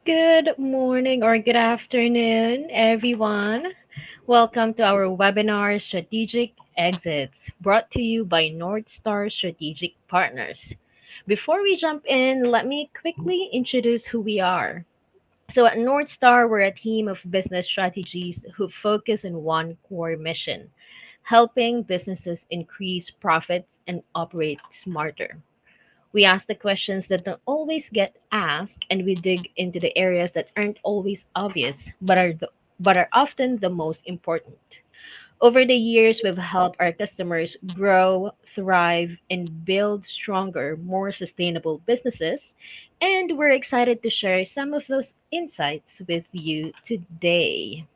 Good morning or good afternoon, everyone. Welcome to our webinar Strategic Exits, brought to you by North Star Strategic Partners. Before we jump in, let me quickly introduce who we are. So, at North Star, we're a team of business strategies who focus on one core mission: helping businesses increase profits and operate smarter. We ask the questions that don't always get asked, and we dig into the areas that aren't always obvious, but are often the most important. Over the years, we've helped our customers grow, thrive, and build stronger, more sustainable businesses. And we're excited to share some of those insights with you today.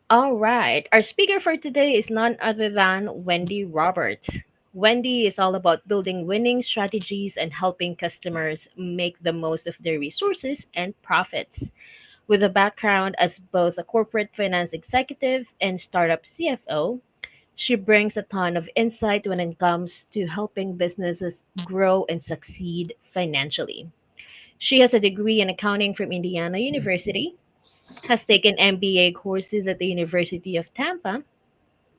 All right. Our speaker for today is none other than Wendy Roberts. Wendy is all about building winning strategies and helping customers make the most of their resources and profits. With a background as both a corporate finance executive and startup CFO, she brings a ton of insight when it comes to helping businesses grow and succeed financially. She has a degree in accounting from Indiana University, has taken MBA courses at the University of Tampa,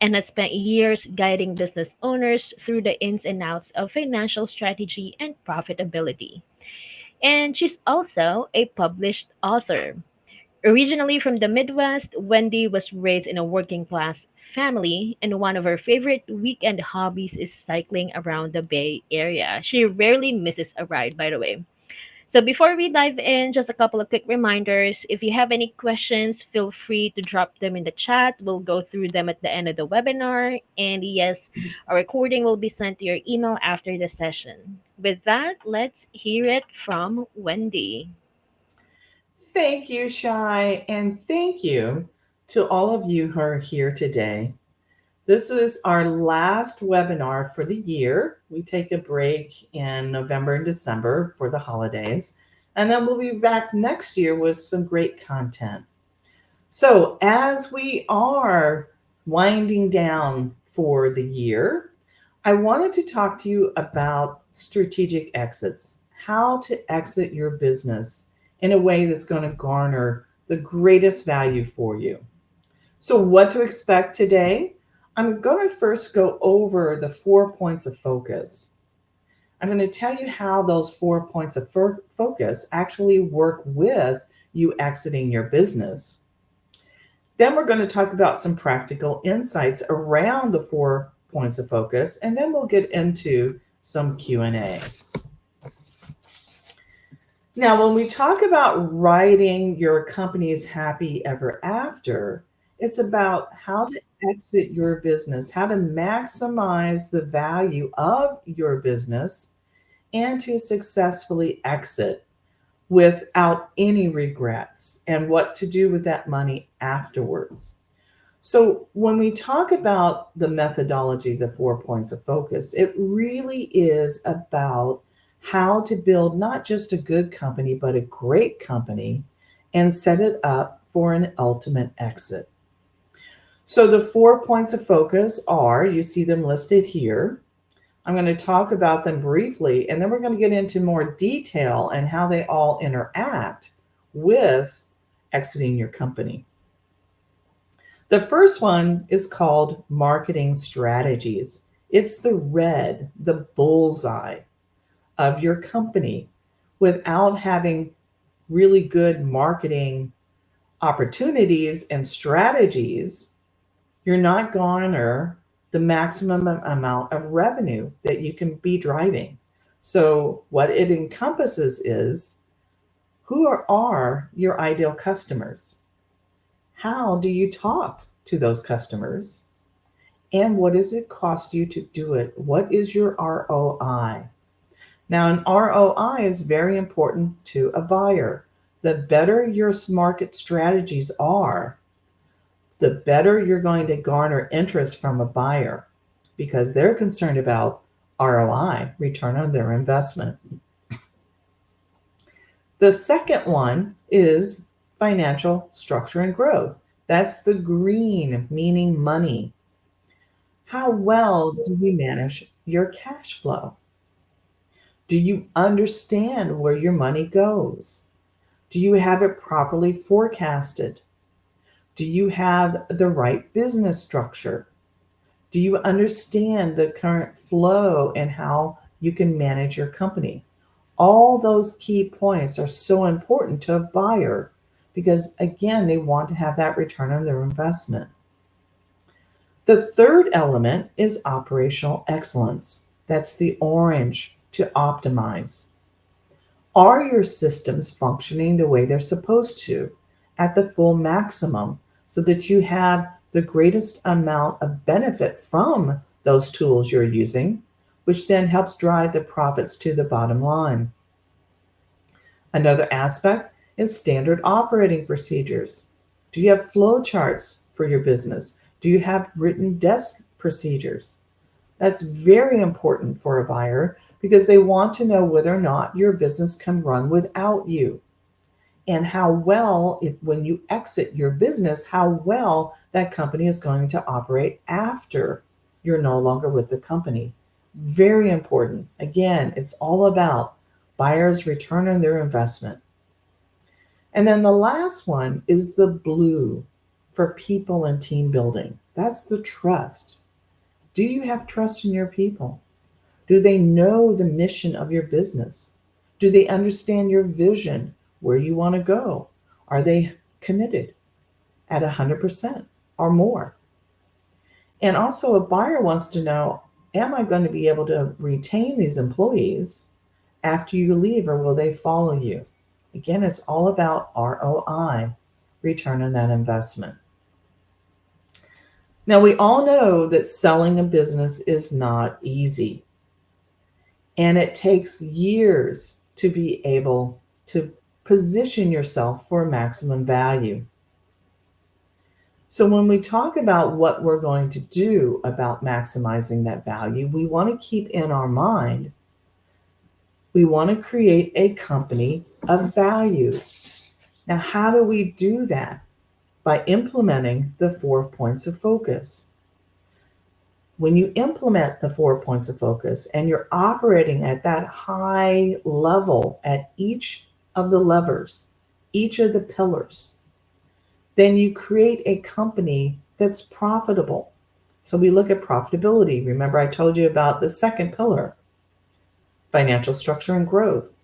and has spent years guiding business owners through the ins and outs of financial strategy and profitability. And she's also a published author. Originally from the Midwest, Wendy was raised in a working class family, and one of her favorite weekend hobbies is cycling around the Bay Area. She rarely misses a ride, by the way. So before we dive in, just a couple of quick reminders. If you have any questions, feel free to drop them in the chat. We'll go through them at the end of the webinar. And yes, a recording will be sent to your email after the session. With that, let's hear it from Wendy. Thank you, Shai, and thank you to all of you who are here today. This was our last webinar for the year. We take a break in November and December for the holidays, and then we'll be back next year with some great content. So, as we are winding down for the year, I wanted to talk to you about strategic exits, how to exit your business in a way that's going to garner the greatest value for you. So, what to expect today? I'm going to first go over the 4 points of focus. I'm going to tell you how those 4 points of focus actually work with you exiting your business. Then we're going to talk about some practical insights around the 4 points of focus, and then we'll get into some Q&A. Now, when we talk about writing your company's happy ever after, it's about how to exit your business, how to maximize the value of your business, and to successfully exit without any regrets, and what to do with that money afterwards. So, when we talk about the methodology, the 4 points of focus, it really is about how to build not just a good company, but a great company and set it up for an ultimate exit. So, the 4 points of focus are, you see them listed here. I'm going to talk about them briefly, and then we're going to get into more detail and how they all interact with exiting your company. The first one is called marketing strategies. It's the red, the bullseye of your company. Without having really good marketing opportunities and strategies, you're not garner the maximum amount of revenue that you can be driving. So, what it encompasses is, who are your ideal customers? How do you talk to those customers? And what does it cost you to do it? What is your ROI? Now, an ROI is very important to a buyer. The better your market strategies are, the better you're going to garner interest from a buyer because they're concerned about ROI, return on their investment. The second one is financial structure and growth. That's the green, meaning money. How well do you manage your cash flow? Do you understand where your money goes? Do you have it properly forecasted? Do you have the right business structure? Do you understand the current flow and how you can manage your company? All those key points are so important to a buyer because, again, they want to have that return on their investment. The third element is operational excellence. That's the orange, to optimize. Are your systems functioning the way they're supposed to at the full maximum so that you have the greatest amount of benefit from those tools you're using, which then helps drive the profits to the bottom line? Another aspect is standard operating procedures. Do you have flow charts for your business? Do you have written desk procedures? That's very important for a buyer because they want to know whether or not your business can run without you and how well, if, when you exit your business, how well that company is going to operate after you're no longer with the company. Very important. Again, it's all about buyers' return on their investment. And then the last one is the blue for people and team building. That's the trust. Do you have trust in your people? Do they know the mission of your business? Do they understand your vision, where you want to go? Are they committed at 100% or more? And also, a buyer wants to know, am I going to be able to retain these employees after you leave, or will they follow you? Again, it's all about ROI, return on that investment. Now, we all know that selling a business is not easy, and it takes years to be able to position yourself for maximum value. So, when we talk about what we're going to do about maximizing that value, we want to keep in our mind we want to create a company of value. Now, how do we do that? By implementing the 4 points of focus. When you implement the 4 points of focus and you're operating at that high level at each of the levers, each of the pillars, then you create a company that's profitable. So we look at profitability. Remember, I told you about the second pillar, financial structure and growth.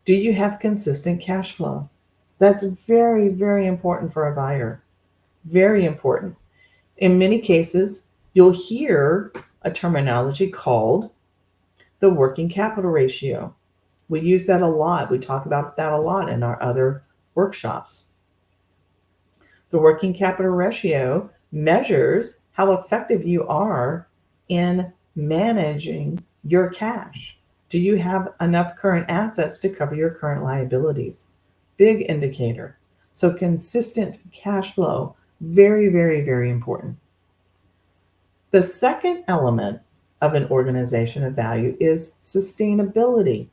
Do you have consistent cash flow? That's very, very important for a buyer. Very important. In many cases, you'll hear a terminology called the working capital ratio. We use that a lot. We talk about that a lot in our other workshops. The working capital ratio measures how effective you are in managing your cash. Do you have enough current assets to cover your current liabilities? Big indicator. So consistent cash flow, very, very, very important. The second element of an organization of value is sustainability.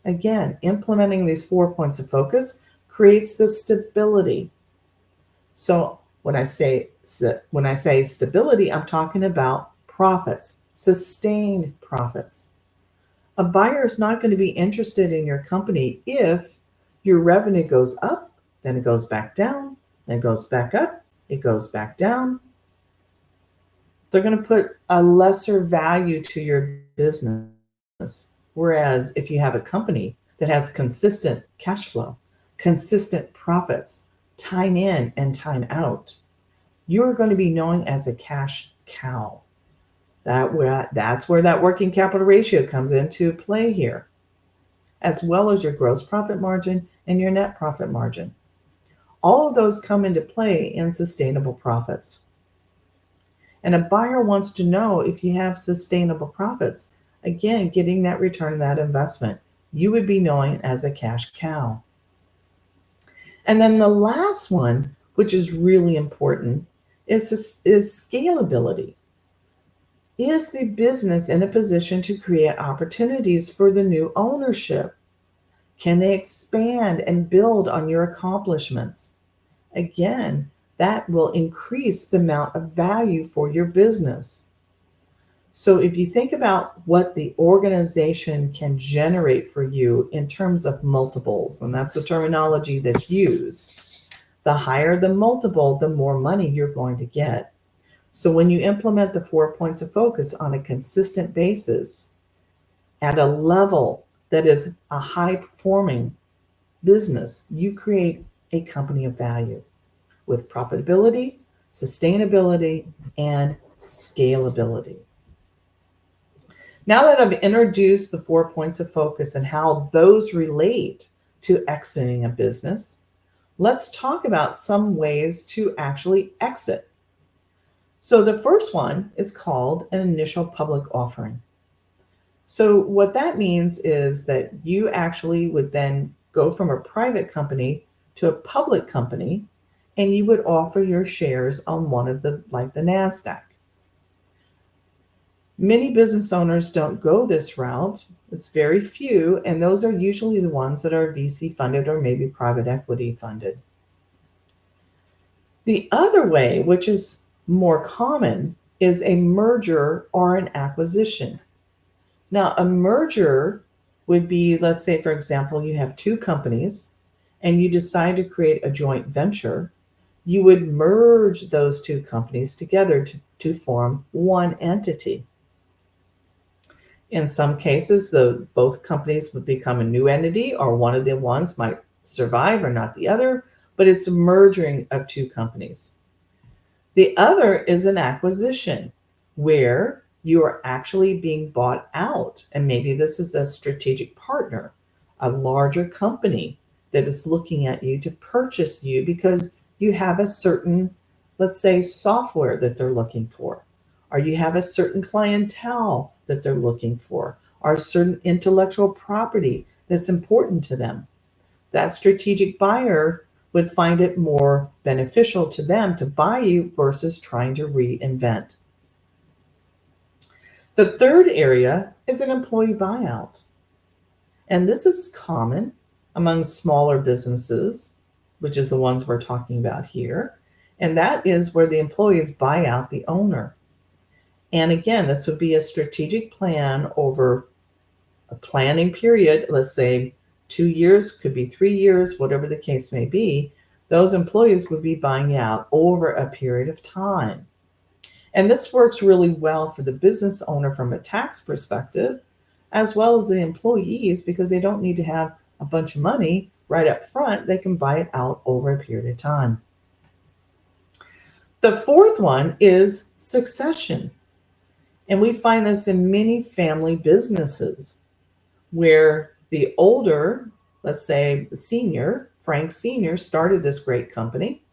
Again, implementing these 4 points of focus creates the stability. So when I say stability, I'm talking about profits, sustained profits. A buyer is not going to be interested in your company if your revenue goes up, then it goes back down, then it goes back up, it goes back down. They're going to put a lesser value to your business. Whereas if you have a company that has consistent cash flow, consistent profits, time in and time out, you're going to be known as a cash cow. That's where that working capital ratio comes into play here, as well as your gross profit margin and your net profit margin. All of those come into play in sustainable profits. And a buyer wants to know if you have sustainable profits. Again, getting that return on that investment, you would be known as a cash cow. And then the last one, which is really important, is scalability. Is the business in a position to create opportunities for the new ownership? Can they expand and build on your accomplishments? Again, that will increase the amount of value for your business. So, if you think about what the organization can generate for you in terms of multiples, and that's the terminology that's used, the higher the multiple, the more money you're going to get. So, when you implement the 4 points of focus on a consistent basis at a level that is a high performing business, you create a company of value with profitability, sustainability, and scalability. Now that I've introduced the 4 points of focus and how those relate to exiting a business, let's talk about some ways to actually exit. So, the first one is called an initial public offering. So, what that means is that you actually would then go from a private company to a public company, and you would offer your shares on one of the, like the NASDAQ. Many business owners don't go this route. It's very few, and those are usually the ones that are VC funded or maybe private equity funded. The other way, which is more common, is a merger or an acquisition. Now, a merger would be, let's say, for example, you have two companies and you decide to create a joint venture. You would merge those two companies together to form one entity. In some cases, both companies would become a new entity, or one of the ones might survive or not the other, but it's a merging of two companies. The other is an acquisition, where you are actually being bought out. And maybe this is a strategic partner, a larger company that is looking at you to purchase you because you have a certain, let's say, software that they're looking for, or you have a certain clientele that they're looking for, or certain intellectual property that's important to them. That strategic buyer would find it more beneficial to them to buy you versus trying to reinvent. The third area is an employee buyout. And this is common among smaller businesses, which is the ones we're talking about here. And that is where the employees buy out the owner. And again, this would be a strategic plan over a planning period, let's say 2 years, could be 3 years, whatever the case may be. Those employees would be buying out over a period of time. And this works really well for the business owner from a tax perspective, as well as the employees, because they don't need to have a bunch of money right up front. They can buy it out over a period of time. The fourth one is succession. And we find this in many family businesses where the older, let's say the senior, Frank Sr., started this great company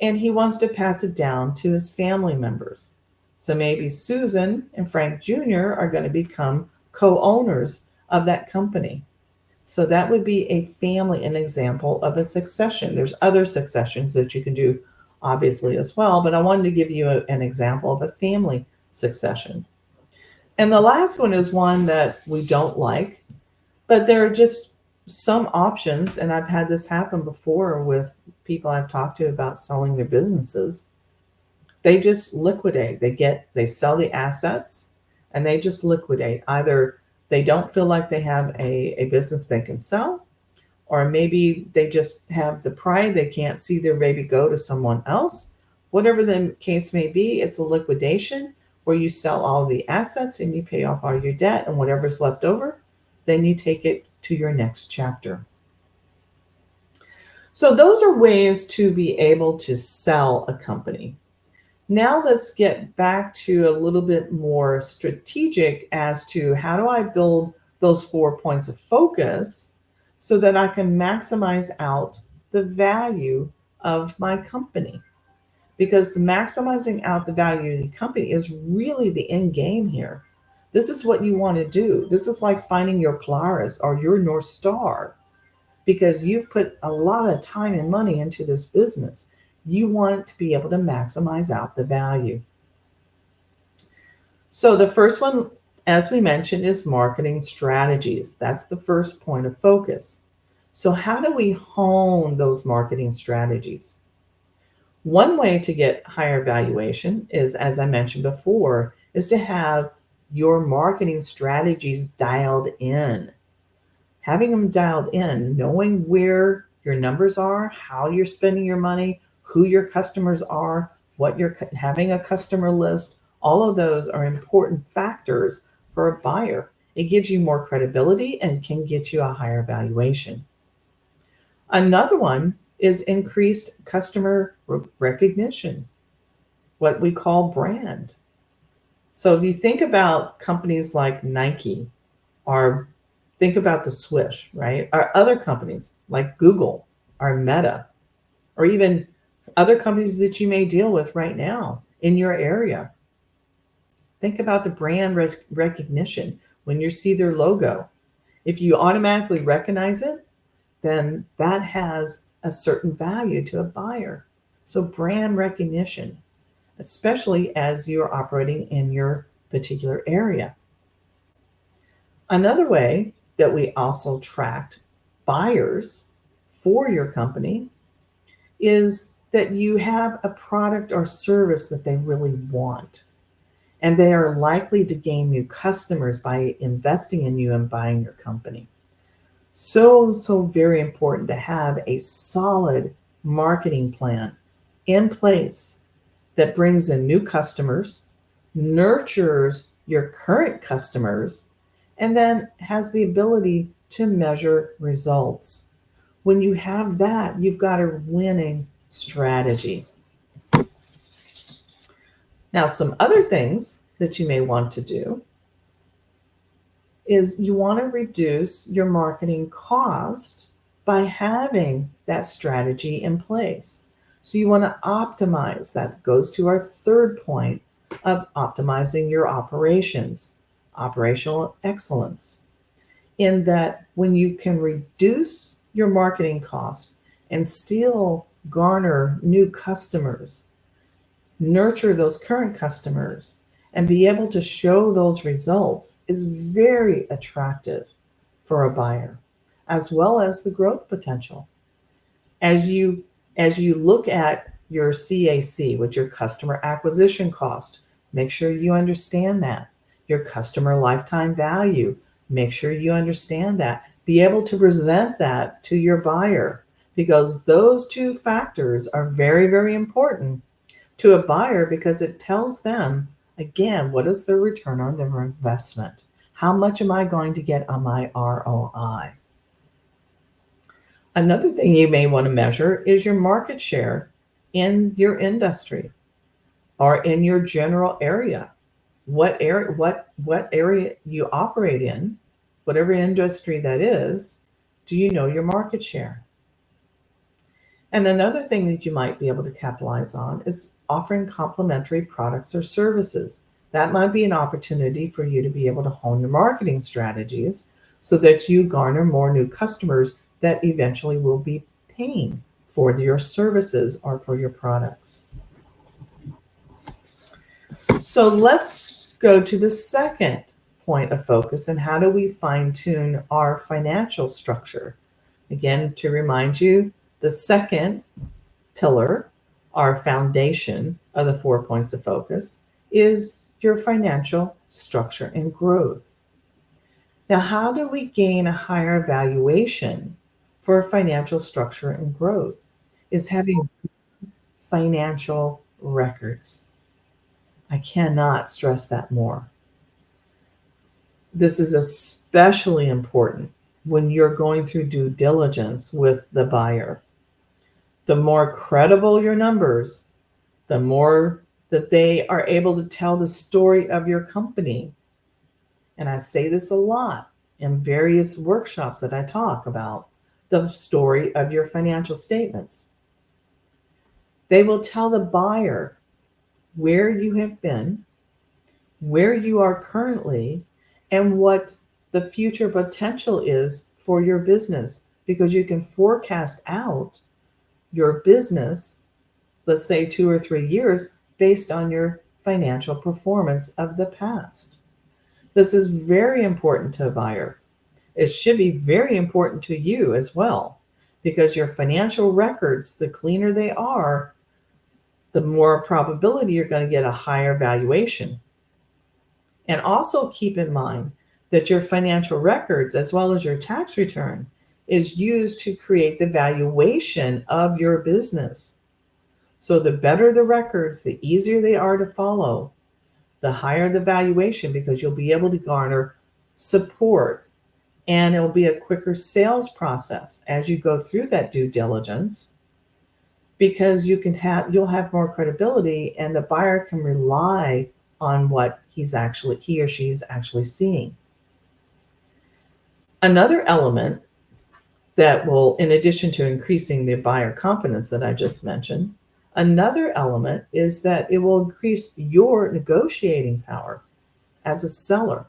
and he wants to pass it down to his family members. So maybe Susan and Frank Jr. are going to become co owners of that company. So that would be a family, an example of a succession. There's other successions that you can do, obviously, as well, but I wanted to give you an example of a family succession. And the last one is one that we don't like, but there are just some options. And I've had this happen before with people I've talked to about selling their businesses. They just liquidate. They sell the assets and they just liquidate. Either they don't feel like they have a business they can sell, or maybe they just have the pride. They can't see their baby go to someone else. Whatever the case may be, it's a liquidation where you sell all the assets and you pay off all your debt, and whatever's left over, then you take it to your next chapter. So those are ways to be able to sell a company. Now let's get back to a little bit more strategic as to how do I build those 4 points of focus so that I can maximize out the value of my company. Because the maximizing out the value of the company is really the end game here. This is what you want to do. This is like finding your Polaris or your North Star, because you've put a lot of time and money into this business. You want to be able to maximize out the value. So the first one, as we mentioned, is marketing strategies. That's the first point of focus. So how do we hone those marketing strategies? One way to get higher valuation is, as I mentioned before, is to have your marketing strategies dialed in. Having them dialed in, knowing where your numbers are, how you're spending your money, who your customers are, what you're having a customer list, all of those are important factors for a buyer. It gives you more credibility and can get you a higher valuation. Another one is increased customer recognition, what we call brand. So if you think about companies like Nike, or think about the Swish, right? Or other companies like Google or Meta, or even other companies that you may deal with right now in your area. Think about the brand recognition when you see their logo. If you automatically recognize it, then that has a certain value to a buyer. So, brand recognition, especially as you're operating in your particular area. Another way that we also attract buyers for your company is that you have a product or service that they really want. And they are likely to gain new customers by investing in you and buying your company. So very important to have a solid marketing plan in place that brings in new customers, nurtures your current customers, and then has the ability to measure results. When you have that, you've got a winning strategy. Now, some other things that you may want to do is you want to reduce your marketing cost by having that strategy in place. So you want to optimize. That goes to our third point of optimizing your operations, operational excellence, in that when you can reduce your marketing cost and still garner new customers, nurture those current customers, and be able to show those results is very attractive for a buyer, as well as the growth potential. As you look at your CAC, which your customer acquisition cost, make sure you understand that. Your customer lifetime value, make sure you understand that. Be able to present that to your buyer, because those two factors are very, very important to a buyer, because it tells them, again, what is the return on their investment? How much am I going to get on my ROI? Another thing you may want to measure is your market share in your industry or in your general area. What area you operate in, whatever industry that is, do you know your market share? And another thing that you might be able to capitalize on is offering complementary products or services. That might be an opportunity for you to be able to hone your marketing strategies so that you garner more new customers that eventually will be paying for your services or for your products. So let's go to the second point of focus, and how do we fine tune our financial structure? Again, to remind you, the second pillar, our foundation of the 4 points of focus, is your financial structure and growth. Now, how do we gain a higher valuation for financial structure and growth? Is having financial records. I cannot stress that more. This is especially important when you're going through due diligence with the buyer. The more credible your numbers, the more that they are able to tell the story of your company. And I say this a lot in various workshops that I talk about the story of your financial statements. They will tell the buyer where you have been, where you are currently, and what the future potential is for your business, because you can forecast out your business, let's say 2 or 3 years, based on your financial performance of the past. This is very important to a buyer. It should be very important to you as well, because your financial records, the cleaner they are, the more probability you're going to get a higher valuation. And also keep in mind that your financial records, as well as your tax return, is used to create the valuation of your business. So the better the records, the easier they are to follow, the higher the valuation, because you'll be able to garner support, and it will be a quicker sales process as you go through that due diligence, because you'll have more credibility, and the buyer can rely on what he or she is actually seeing. Another element that will, in addition to increasing the buyer confidence that I just mentioned, another element is that it will increase your negotiating power as a seller.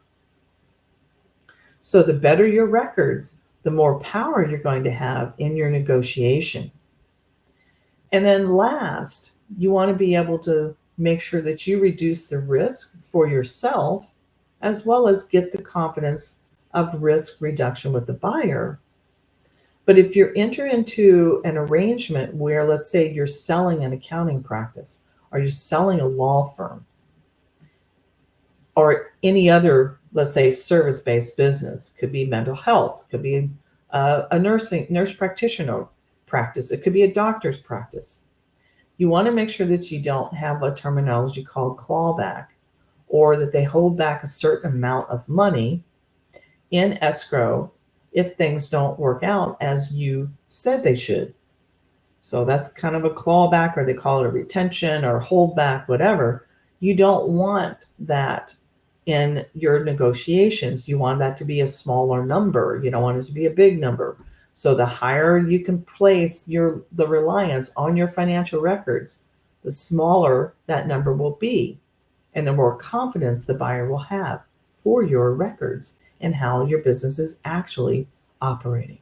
So the better your records, the more power you're going to have in your negotiation. And then last, you want to be able to make sure that you reduce the risk for yourself, as well as get the confidence of risk reduction with the buyer. But if you enter into an arrangement where, let's say, you're selling an accounting practice, or you're selling a law firm, or any other, let's say, service-based business, could be mental health, could be a nurse practitioner practice, it could be a doctor's practice. You want to make sure that you don't have a terminology called clawback, or that they hold back a certain amount of money in escrow if things don't work out as you said they should. So that's kind of a clawback, or they call it a retention or holdback, whatever. You don't want that in your negotiations. You want that to be a smaller number. You don't want it to be a big number. So the higher you can place the reliance on your financial records, the smaller that number will be, and the more confidence the buyer will have for your records and how your business is actually operating.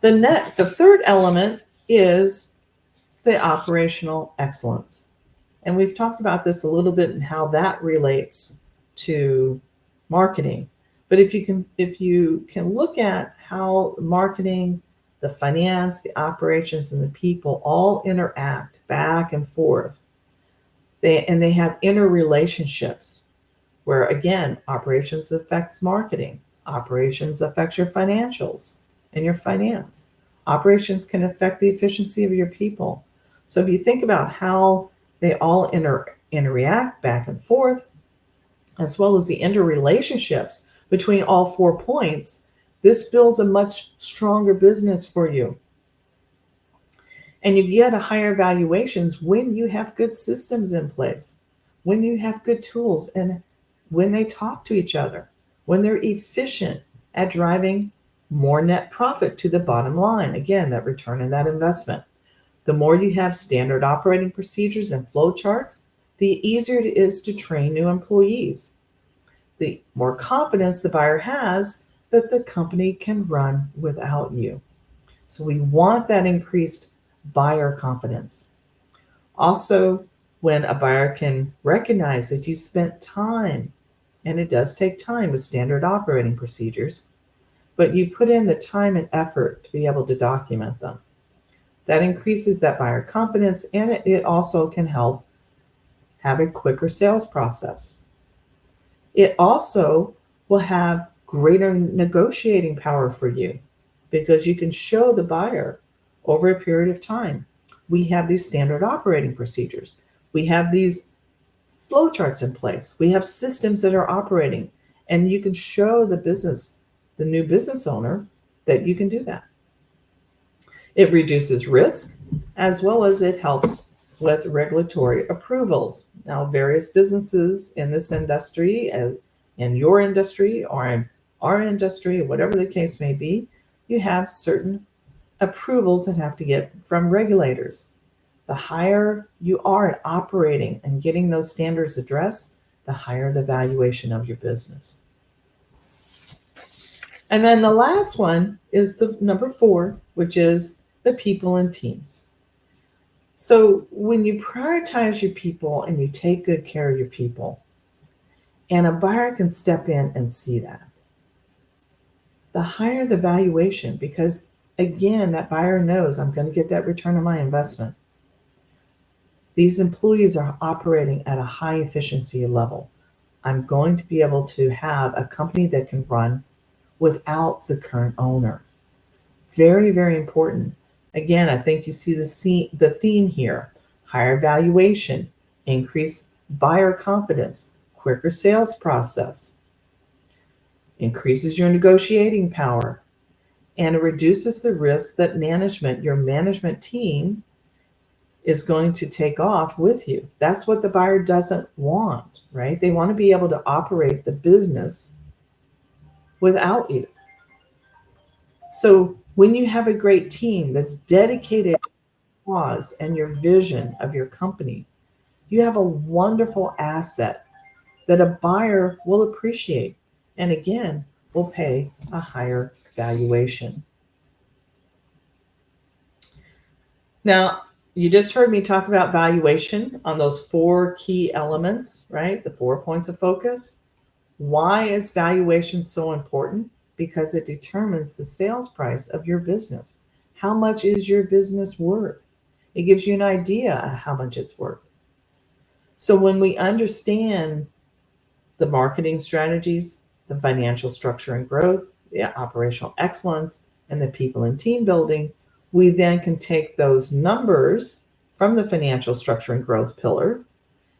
The third element is the operational excellence. And we've talked about this a little bit and how that relates to marketing. But if you can look at how marketing, the finance, the operations, and the people all interact back and forth, they have interrelationships where, again, operations affects marketing, operations affects your financials and your finance. Operations can affect the efficiency of your people. So if you think about how they all interact back and forth, as well as the interrelationships between all 4 points, this builds a much stronger business for you. And you get a higher valuations when you have good systems in place, when you have good tools, and when they talk to each other, when they're efficient at driving more net profit to the bottom line. Again, that return on that investment. The more you have standard operating procedures and flow charts, the easier it is to train new employees. The more confidence the buyer has that the company can run without you. So we want that increased buyer confidence. Also, when a buyer can recognize that you spent time, and it does take time with standard operating procedures, but you put in the time and effort to be able to document them. That increases that buyer confidence, and it also can help have a quicker sales process. It also will have greater negotiating power for you, because you can show the buyer over a period of time, we have these standard operating procedures. We have these flowcharts in place. We have systems that are operating, and you can show the new business owner, that you can do that. It reduces risk, as well as it helps with regulatory approvals. Now, various businesses in this industry, in your industry or in our industry, whatever the case may be, you have certain approvals that have to get from regulators. The higher you are at operating and getting those standards addressed, the higher the valuation of your business. And then the last one is the number 4, which is the people and teams. So when you prioritize your people and you take good care of your people, and a buyer can step in and see that, the higher the valuation, because again, that buyer knows I'm going to get that return on my investment. These employees are operating at a high efficiency level. I'm going to be able to have a company that can run without the current owner. Very, very important. Again, I think you see the theme here: higher valuation, increased buyer confidence, quicker sales process, increases your negotiating power, and it reduces the risk that your management team, is going to take off with you. That's what the buyer doesn't want, right? They want to be able to operate the business without you. So when you have a great team that's dedicated to your cause and your vision of your company, you have a wonderful asset that a buyer will appreciate and again will pay a higher valuation. Now, you just heard me talk about valuation on those 4 key elements, right? The 4 points of focus. Why is valuation so important? Because it determines the sales price of your business. How much is your business worth? It gives you an idea of how much it's worth. So when we understand the marketing strategies, the financial structure and growth, the operational excellence, and the people and team building, we then can take those numbers from the financial structure and growth pillar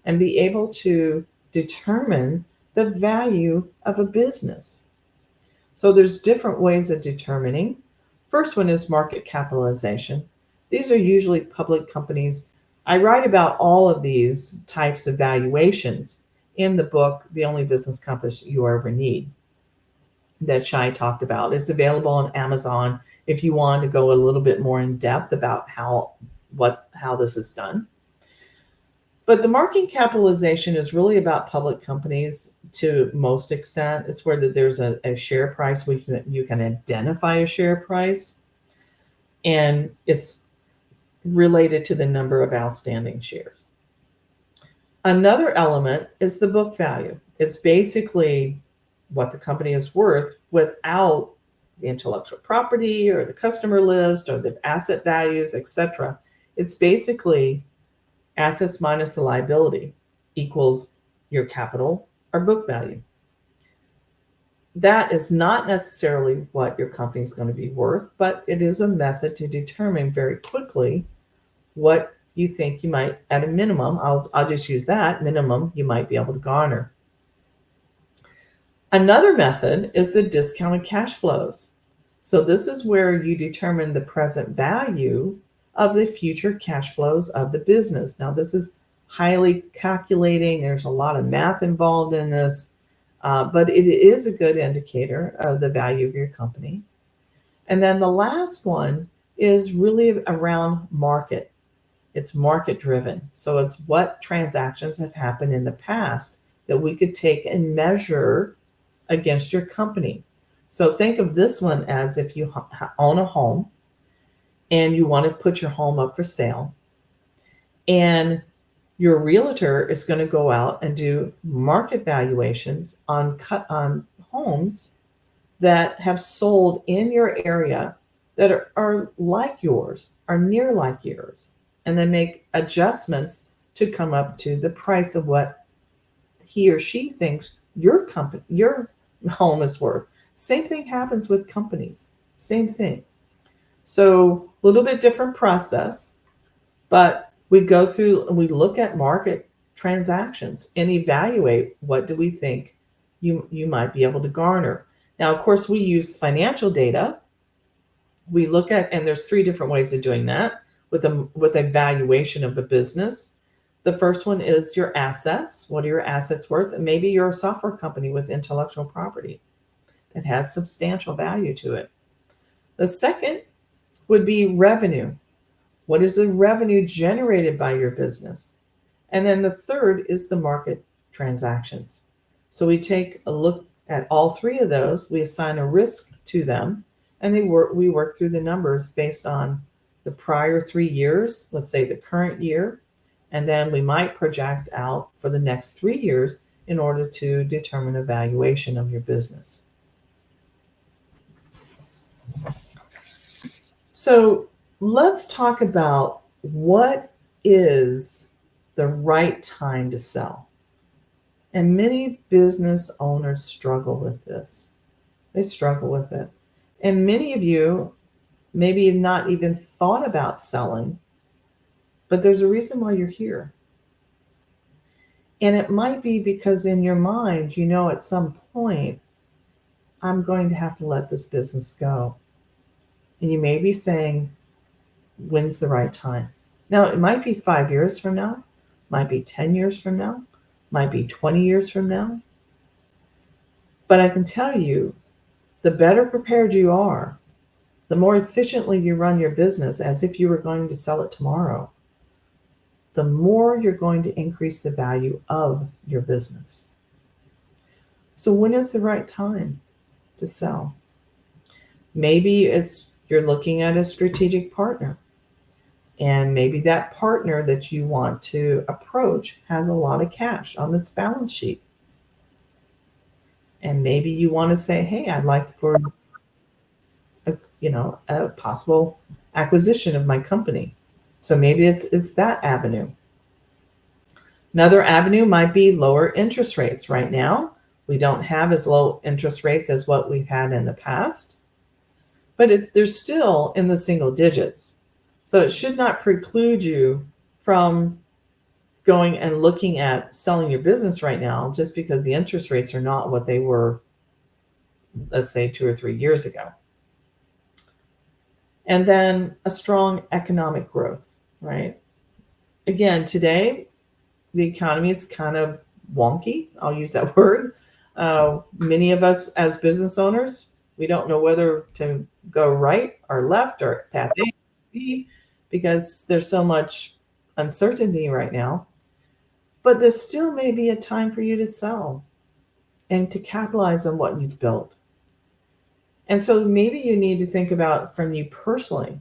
and be able to determine the value of a business. So there's different ways of determining. First one is market capitalization. These are usually public companies. I write about all of these types of valuations in the book, The Only Business Compass You Ever Need, that Shai talked about. It's available on Amazon if you want to go a little bit more in depth about how this is done. But the market capitalization is really about public companies to most extent. It's where there's a share price where you can identify a share price, and it's related to the number of outstanding shares. Another element is the book value. It's basically what the company is worth without the intellectual property or the customer list or the asset values, etc. It's basically assets minus the liability equals your capital or book value. That is not necessarily what your company is going to be worth, but it is a method to determine very quickly what you think you might, at a minimum, I'll just use that minimum, you might be able to garner. Another method is the discounted cash flows. So this is where you determine the present value of the future cash flows of the business. Now, this is highly calculating. There's a lot of math involved in this, but it is a good indicator of the value of your company. And then the last one is really around market. It's market driven. So it's what transactions have happened in the past that we could take and measure against your company. So think of this one as if you own a home and you want to put your home up for sale, and your realtor is going to go out and do market valuations on homes that have sold in your area that are like yours, are near like yours, and then make adjustments to come up to the price of what he or she thinks your home is worth. Same thing happens with companies. Same thing. So a little bit different process, but we go through and we look at market transactions and evaluate what do we think you might be able to garner. Now, of course, we use financial data. We look at, and there's 3 different ways of doing that with a valuation of a business. The first one is your assets. What are your assets worth? And maybe you're a software company with intellectual property that has substantial value to it. The second would be revenue. What is the revenue generated by your business? And then the third is the market transactions. So we take a look At all three of those, we assign a risk to them, and we work through the numbers based on the prior 3 years, let's say the current year, and then we might project out for the next 3 years in order to determine a valuation of your business. So let's talk about what is the right time to sell. And many business owners struggle with this. They struggle with it. And many of you maybe have not even thought about selling, but there's a reason why you're here. And it might be because in your mind, you know, at some point, I'm going to have to let this business go. And you may be saying, when's the right time? Now, it might be 5 years from now, might be 10 years from now, might be 20 years from now. But I can tell you, the better prepared you are, the more efficiently you run your business as if you were going to sell it tomorrow, the more you're going to increase the value of your business. So when is the right time to sell? Maybe it's you're looking at a strategic partner. And maybe that partner that you want to approach has a lot of cash on its balance sheet. And maybe you want to say, hey, I'd like for a possible acquisition of my company. So maybe it's that avenue. Another avenue might be lower interest rates. Right now, we don't have as low interest rates as what we've had in the past, but they're still in the single digits. So it should not preclude you from going and looking at selling your business right now just because the interest rates are not what they were, let's say, 2 or 3 years ago. And then a strong economic growth, right? Again, today, the economy is kind of wonky. I'll use that word. Many of us as business owners, we don't know whether to go right or left or path A, B, because there's so much uncertainty right now. But there still may be a time for you to sell and to capitalize on what you've built. And so maybe you need to think about from you personally,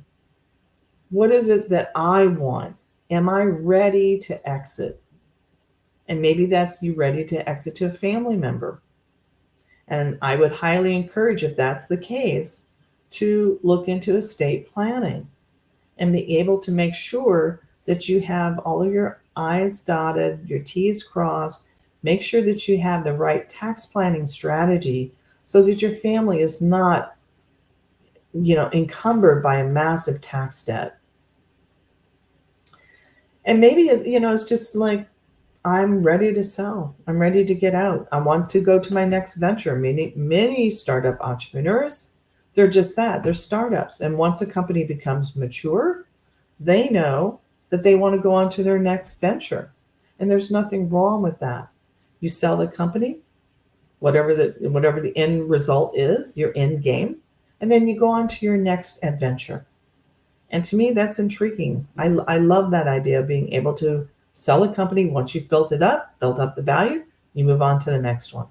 what is it that I want? Am I ready to exit? And maybe that's you ready to exit to a family member. And I would highly encourage, if that's the case, to look into estate planning and be able to make sure that you have all of your I's dotted, your T's crossed, make sure that you have the right tax planning strategy so that your family is not, encumbered by a massive tax debt. And maybe it's just like, I'm ready to sell. I'm ready to get out. I want to go to my next venture. Many startup entrepreneurs, they're just that. They're startups. And once a company becomes mature, they know that they want to go on to their next venture. And there's nothing wrong with that. You sell the company, whatever the end result is, your end game, and then you go on to your next adventure. And to me, that's intriguing. I love that idea of being able to sell a company once you've built up the value, you move on to the next one.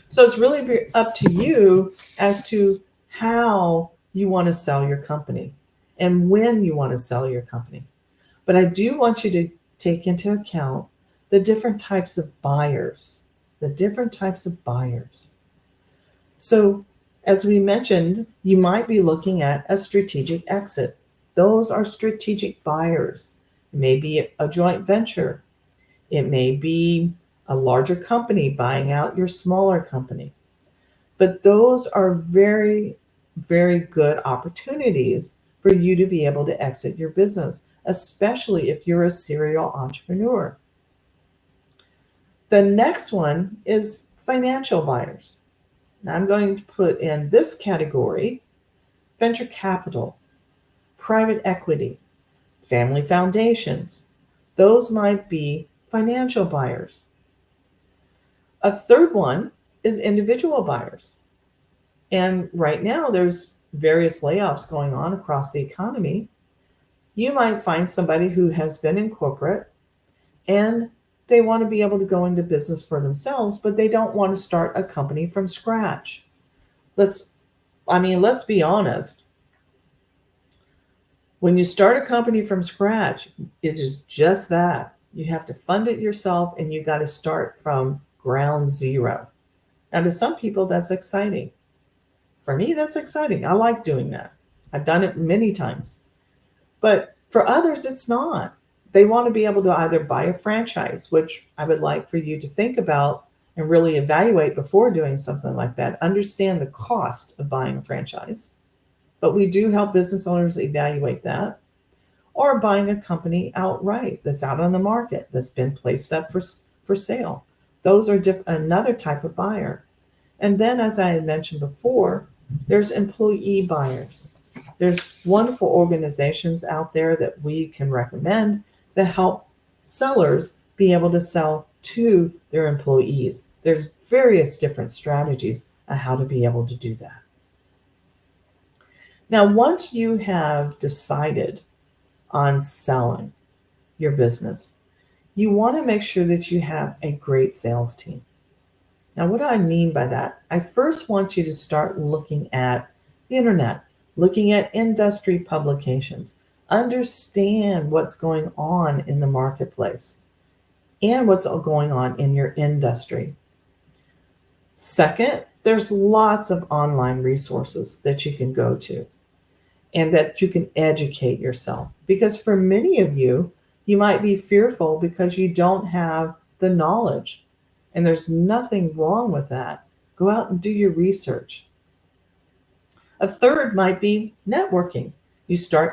So it's really up to you as to how you want to sell your company and when you want to sell your company. But I do want you to take into account the different types of buyers, So as we mentioned, you might be looking at a strategic exit. Those are strategic buyers. It may be a joint venture. It may be a larger company buying out your smaller company. But those are very, very good opportunities for you to be able to exit your business, especially if you're a serial entrepreneur. The next one is financial buyers. Now I'm going to put in this category venture capital, private equity, family foundations. Those might be financial buyers. A third one is individual buyers. And right now there's various layoffs going on across the economy. You might find somebody who has been in corporate and They want to be able to go into business for themselves, but they don't want to start a company from scratch. Let's, let's be honest. When you start a company from scratch, it is just that. You have to fund it yourself and you got to start from ground zero. Now, to some people, that's exciting. For me, that's exciting. I like doing that. I've done it many times. But for others, it's not. They want to be able to either buy a franchise, which I would like for you to think about and really evaluate before doing something like that. Understand the cost of buying a franchise. But we do help business owners evaluate that. Or buying a company outright that's out on the market, that's been placed up for sale. Those are another type of buyer. And then, as I had mentioned before, there's employee buyers. There's wonderful organizations out there that we can recommend that help sellers be able to sell to their employees. There's various different strategies on how to be able to do that. Now, once you have decided on selling your business, you want to make sure that you have a great sales team. Now, what do I mean by that? I first want you to start looking at the internet, looking at industry publications, understand what's going on in the marketplace and what's going on in your industry. Second, there's lots of online resources that you can go to and that you can educate yourself. Because for many of you, you might be fearful because you don't have the knowledge. And there's nothing wrong with that. Go out and do your research. A third might be networking.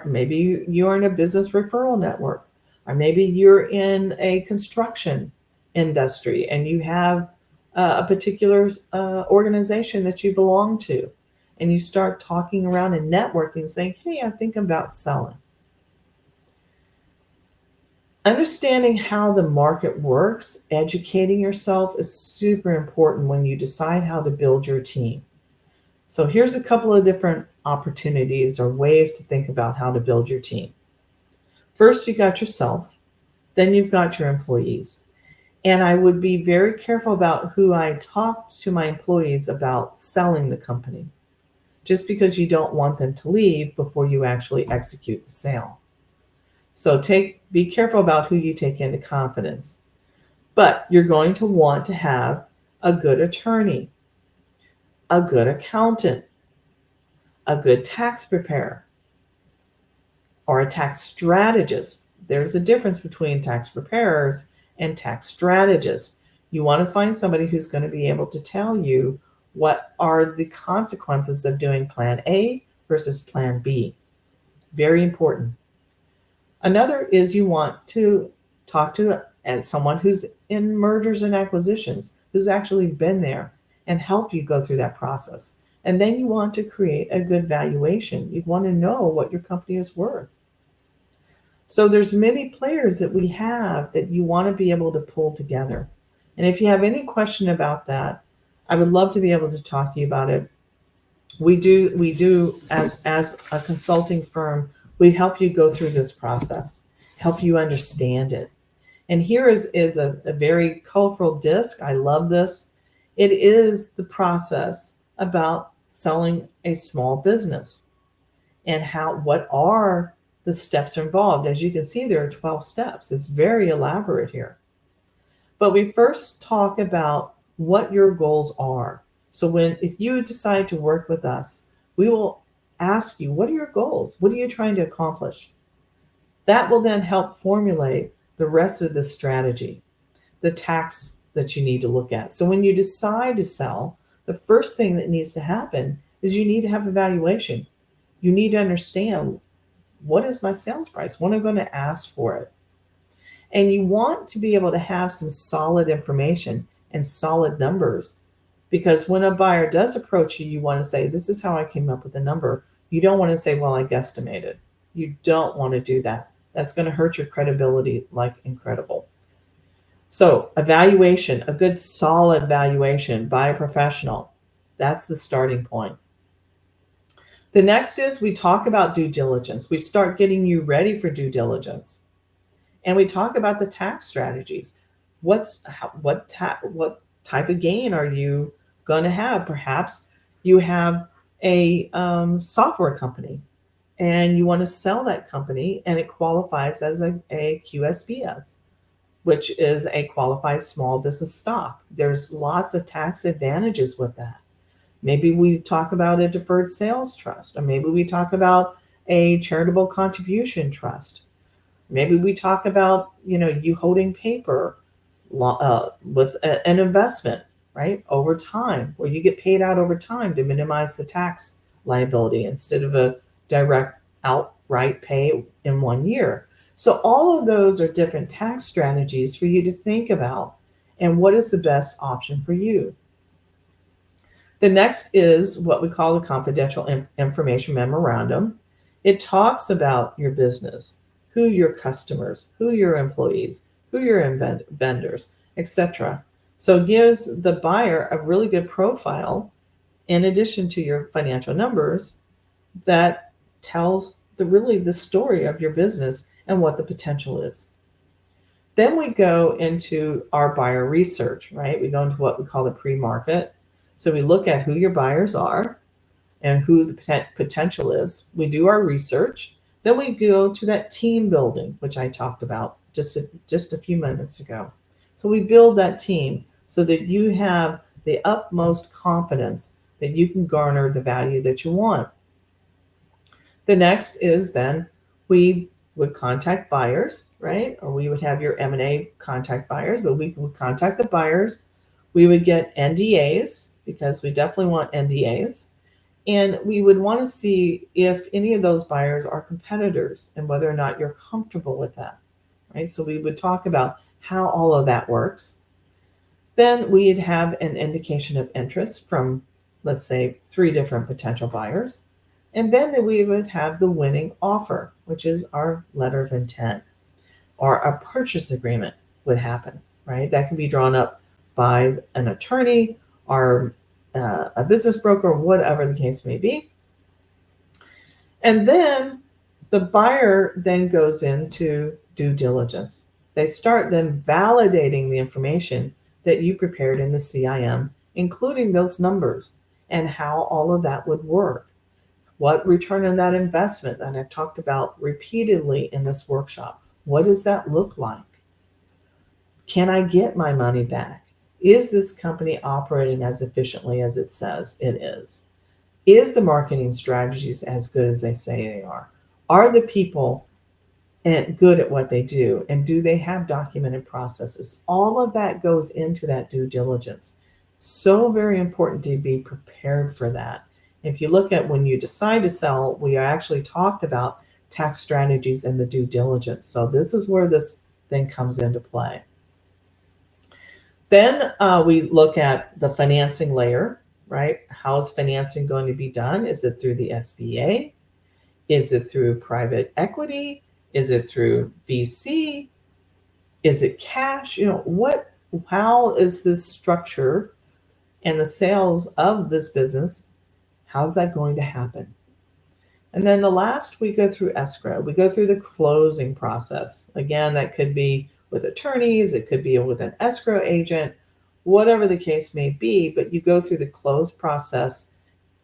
Maybe you're in a business referral network, or maybe you're in a construction industry and you have a particular organization that you belong to. And you start talking around and networking, saying, hey, I think about selling. Understanding how the market works, educating yourself is super important when you decide how to build your team. So here's a couple of different opportunities or ways to think about how to build your team. First, you got yourself, then you've got your employees. And I would be very careful about who I talk to my employees about selling the company, just because you don't want them to leave before you actually execute the sale. So be careful about who you take into confidence. But you're going to want to have a good attorney, a good accountant, a good tax preparer, or a tax strategist. There's a difference between tax preparers and tax strategists. You want to find somebody who's going to be able to tell you what are the consequences of doing plan A versus plan B. Very important. Another is you want to talk to as someone who's in mergers and acquisitions, who's actually been there and help you go through that process. And then you want to create a good valuation. You want to know what your company is worth. So there's many players that we have that you want to be able to pull together. And if you have any question about that, I would love to be able to talk to you about it. We do as a consulting firm, we help you go through this process, help you understand it. And here is a very colorful disc. I love this. It is the process about selling a small business and what are the steps involved. As you can see, there are 12 steps. It's very elaborate here. But we first talk about what your goals are. So if you decide to work with us, we will ask you, what are your goals? What are you trying to accomplish? That will then help formulate the rest of the strategy, the tax that you need to look at. So when you decide to sell, the first thing that needs to happen is you need to have a valuation. You need to understand, what is my sales price? What am I going to ask for it? And you want to be able to have some solid information and solid numbers, because when a buyer does approach you, you want to say, this is how I came up with the number. You don't want to say, well, I guesstimated. You don't want to do that. That's going to hurt your credibility like incredible. So evaluation, a good solid valuation by a professional. That's the starting point. The next is we talk about due diligence. We start getting you ready for due diligence. And we talk about the tax strategies. what type of gain are you going to have? Perhaps you have a software company and you want to sell that company and it qualifies as a QSBS, which is a qualified small business stock. There's lots of tax advantages with that. Maybe we talk about a deferred sales trust, or maybe we talk about a charitable contribution trust. Maybe we talk about, you holding paper with an investment, right, over time, where you get paid out over time to minimize the tax liability instead of a direct outright pay in 1 year. So all of those are different tax strategies for you to think about, and what is the best option for you. The next is what we call the confidential information memorandum. It talks about your business, who your customers, who your employees, who your vendors, etc. So it gives the buyer a really good profile in addition to your financial numbers that tells the story of your business and what the potential is. Then we go into our buyer research, right? We go into what we call the pre-market. So we look at who your buyers are and who the potential is. We do our research. Then we go to that team building, which I talked about just a few minutes ago. So we build that team so that you have the utmost confidence that you can garner the value that you want. The next is then we would contact buyers, right? Or we would have your M&A contact buyers, but we would contact the buyers. We would get NDAs, because we definitely want NDAs. And we would want to see if any of those buyers are competitors and whether or not you're comfortable with that, right? So we would talk about how all of that works. Then we'd have an indication of interest from, let's say, 3 different potential buyers. And then we would have the winning offer, which is our letter of intent, or a purchase agreement would happen, right? That can be drawn up by an attorney or a business broker, whatever the case may be. And then the buyer then goes into due diligence. They start then validating the information that you prepared in the CIM, including those numbers and how all of that would work. What return on that investment that I've talked about repeatedly in this workshop, what does that look like? Can I get my money back? Is this company operating as efficiently as it says it is? Is the marketing strategies as good as they say they are? Are the people good at what they do? And do they have documented processes? All of that goes into that due diligence. So very important to be prepared for that. If you look at when you decide to sell, we actually talked about tax strategies and the due diligence. So this is where this thing comes into play. Then we look at the financing layer, right? How is financing going to be done? Is it through the SBA? Is it through private equity? Is it through VC? Is it cash? How is this structure and the sales of this business? How's that going to happen? And then the last, we go through escrow. We go through the closing process. Again, that could be with attorneys, it could be with an escrow agent, whatever the case may be, but you go through the close process,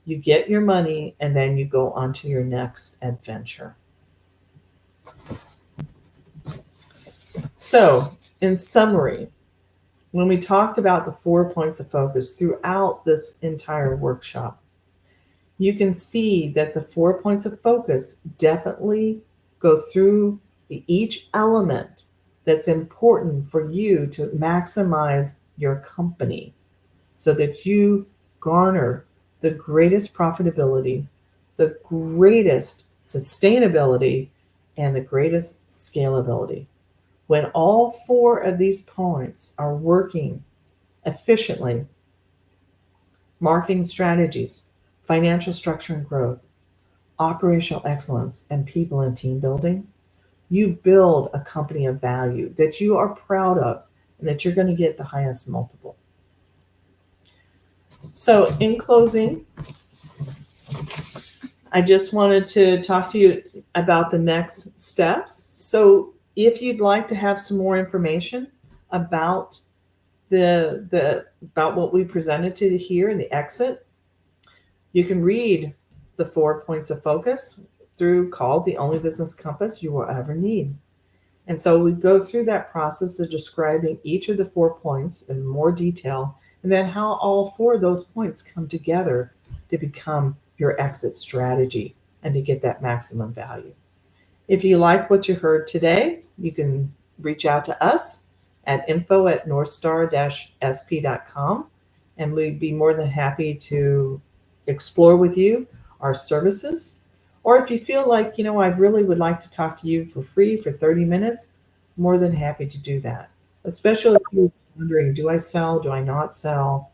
you get your money, and then you go on to your next adventure. So, in summary, when we talked about the 4 points of focus throughout this entire workshop, you can see that the 4 points of focus definitely go through each element that's important for you to maximize your company so that you garner the greatest profitability, the greatest sustainability, and the greatest scalability. When all 4 of these points are working efficiently, marketing strategies, financial structure and growth, operational excellence, and people and team building, you build a company of value that you are proud of and that you're going to get the highest multiple. So in closing, I just wanted to talk to you about the next steps. So if you'd like to have some more information about about what we presented to here in the exit, you can read the 4 points of focus through called the only business compass you will ever need. And so we go through that process of describing each of the 4 points in more detail, and then how all four of those points come together to become your exit strategy and to get that maximum value. If you like what you heard today, you can reach out to us at info@northstar-sp.com, and we'd be more than happy to explore with you our services. Or if you feel like, I really would like to talk to you for free for 30 minutes, more than happy to do that. Especially if you're wondering, do I sell? Do I not sell?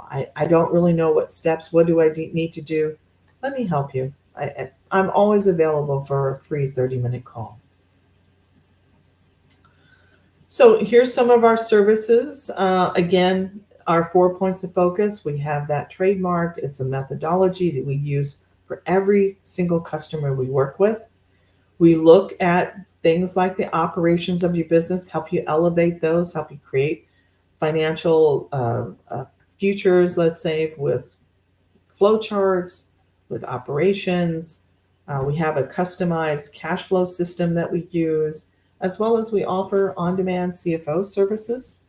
I don't really know what steps, what do I need to do? Let me help you. I'm always available for a free 30-minute call. So here's some of our services. Again, our 4 points of focus, we have that trademarked. It's a methodology that we use for every single customer we work with. We look at things like the operations of your business, help you elevate those, help you create financial futures, let's say, with flowcharts, with operations. We have a customized cash flow system that we use, as well as we offer on-demand CFO services.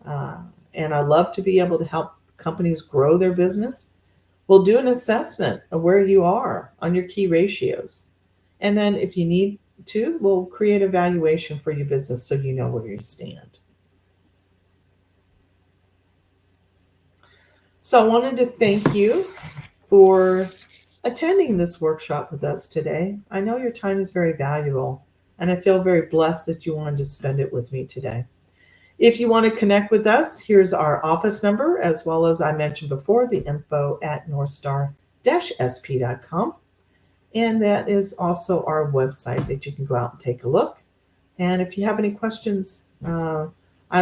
Uh, and I love to be able to help companies grow their business. We'll do an assessment of where you are on your key ratios. And then if you need to, we'll create a valuation for your business so you know where you stand. So I wanted to thank you for attending this workshop with us today. I know your time is very valuable, and I feel very blessed that you wanted to spend it with me today. If you want to connect with us, here's our office number, as well as I mentioned before, the info@northstar-sp.com. And that is also our website that you can go out and take a look. And if you have any questions, I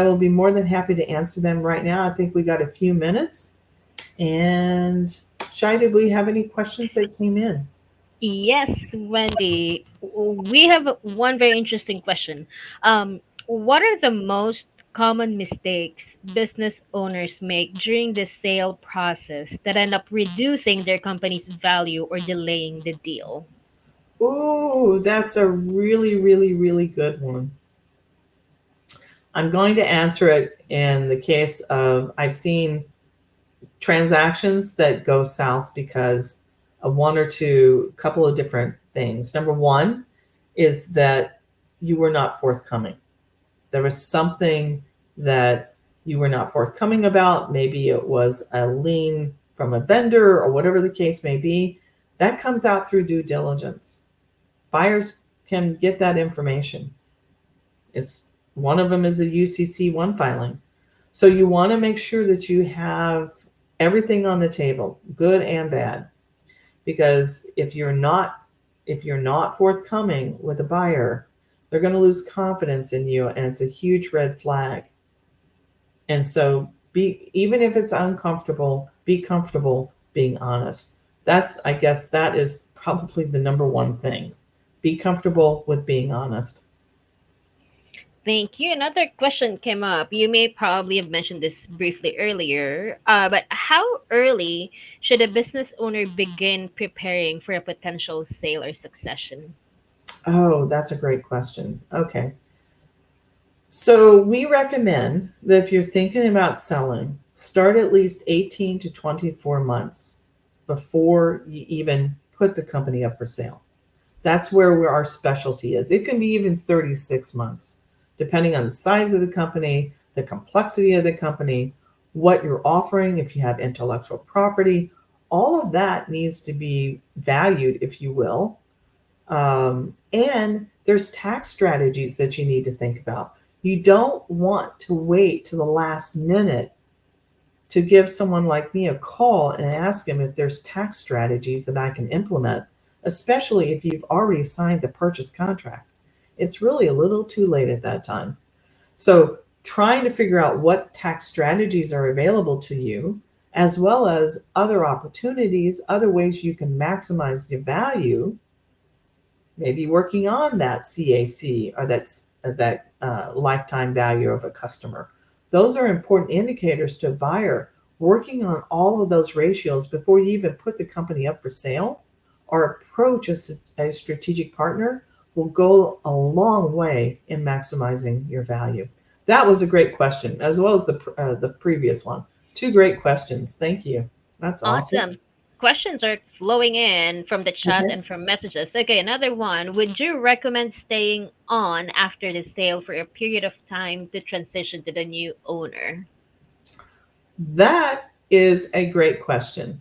will be more than happy to answer them right now. I think we got a few minutes. And Shai, did we have any questions that came in? Yes, Wendy. We have one very interesting question. What are the most common mistakes business owners make during the sale process that end up reducing their company's value or delaying the deal? Ooh, that's a really, really, really good one. I'm going to answer it in the case of I've seen transactions that go south because of one or two, couple of different things. Number one is that you were not forthcoming. There was something that you were not forthcoming about. Maybe it was a lien from a vendor or whatever the case may be. That comes out through due diligence. Buyers can get that information. It's one of them is a UCC1 filing. So you want to make sure that you have everything on the table, good and bad. Because if you're not forthcoming with a buyer, they're going to lose confidence in you, and it's a huge red flag. And so even if it's uncomfortable, be comfortable being honest. I guess that is probably the number one thing. Be comfortable with being honest. Thank you. Another question came up. You may probably have mentioned this briefly earlier, but how early should a business owner begin preparing for a potential sale or succession? Oh, that's a great question. Okay. So we recommend that if you're thinking about selling, start at least 18 to 24 months before you even put the company up for sale. That's where our specialty is. It can be even 36 months, depending on the size of the company, the complexity of the company, what you're offering, if you have intellectual property. All of that needs to be valued, if you will. And there's tax strategies that you need to think about. You don't want to wait to the last minute to give someone like me a call and ask them if there's tax strategies that I can implement, especially if you've already signed the purchase contract. It's really a little too late at that time. So, trying to figure out what tax strategies are available to you, as well as other opportunities, other ways you can maximize the value, maybe working on that CAC or that lifetime value of a customer. Those are important indicators to a buyer. Working on all of those ratios before you even put the company up for sale or approach a strategic partner will go a long way in maximizing your value. That was a great question, as well as the previous one. Two great questions. Thank you. That's awesome. Awesome. Questions are flowing in from the chat Okay. and from messages. Okay, another one. Would you recommend staying on after the sale for a period of time to transition to the new owner? That is a great question.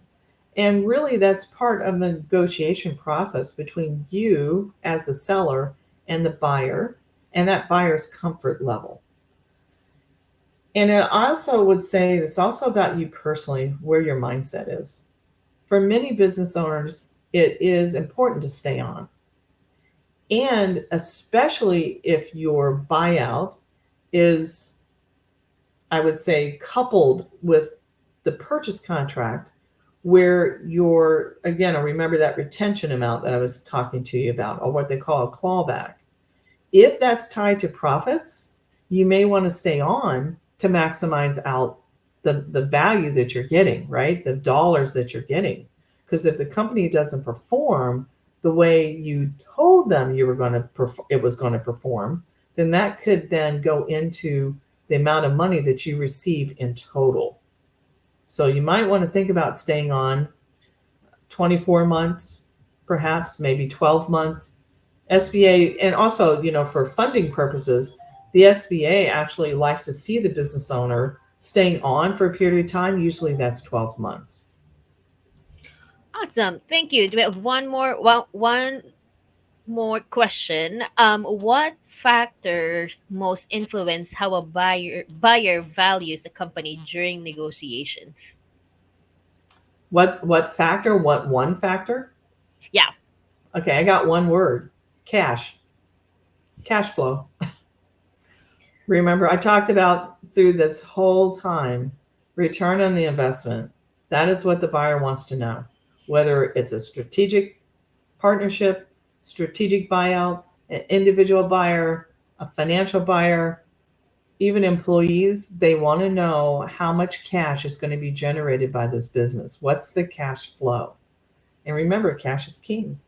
And really, that's part of the negotiation process between you as the seller and the buyer, and that buyer's comfort level. And I also would say it's also about you personally, where your mindset is. For many business owners, it is important to stay on. And especially if your buyout is, I would say, coupled with the purchase contract, where you're, again, I remember that retention amount that I was talking to you about, or what they call a clawback. If that's tied to profits, you may want to stay on to maximize out the value that you're getting, right? The dollars that you're getting. Because if the company doesn't perform the way you told them you were going to it was going to perform, then that could then go into the amount of money that you receive in total. So you might want to think about staying on 24 months, perhaps maybe 12 months. SBA, and also, for funding purposes, the SBA actually likes to see the business owner staying on for a period of time. Usually that's 12 months. Awesome. Thank you. Do we have one more question? What factors most influence how a buyer values the company during negotiations? What factor? What one factor? Yeah. Okay, I got one word. Cash. Cash flow. Remember, I talked about through this whole time return on the investment. That is what the buyer wants to know. Whether it's a strategic partnership, strategic buyout, an individual buyer, a financial buyer, even employees, they want to know how much cash is going to be generated by this business. What's the cash flow? And remember, cash is king.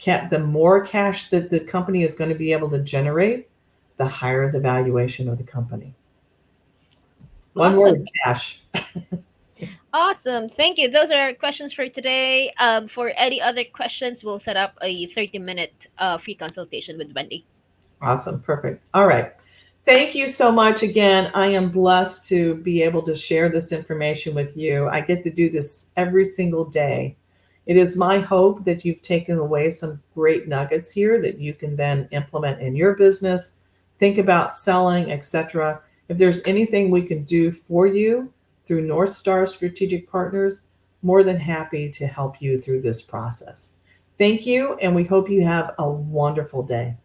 The more cash that the company is going to be able to generate, the higher the valuation of the company. One Awesome. word, cash. Awesome. Thank you. Those are our questions for today. For any other questions, we'll set up a 30-minute free consultation with Wendy. Awesome. Perfect. All right. Thank you so much again. I am blessed to be able to share this information with you. I get to do this every single day. It is my hope that you've taken away some great nuggets here that you can then implement in your business, think about selling, etc. If there's anything we can do for you through North Star Strategic Partners, more than happy to help you through this process. Thank you, and we hope you have a wonderful day.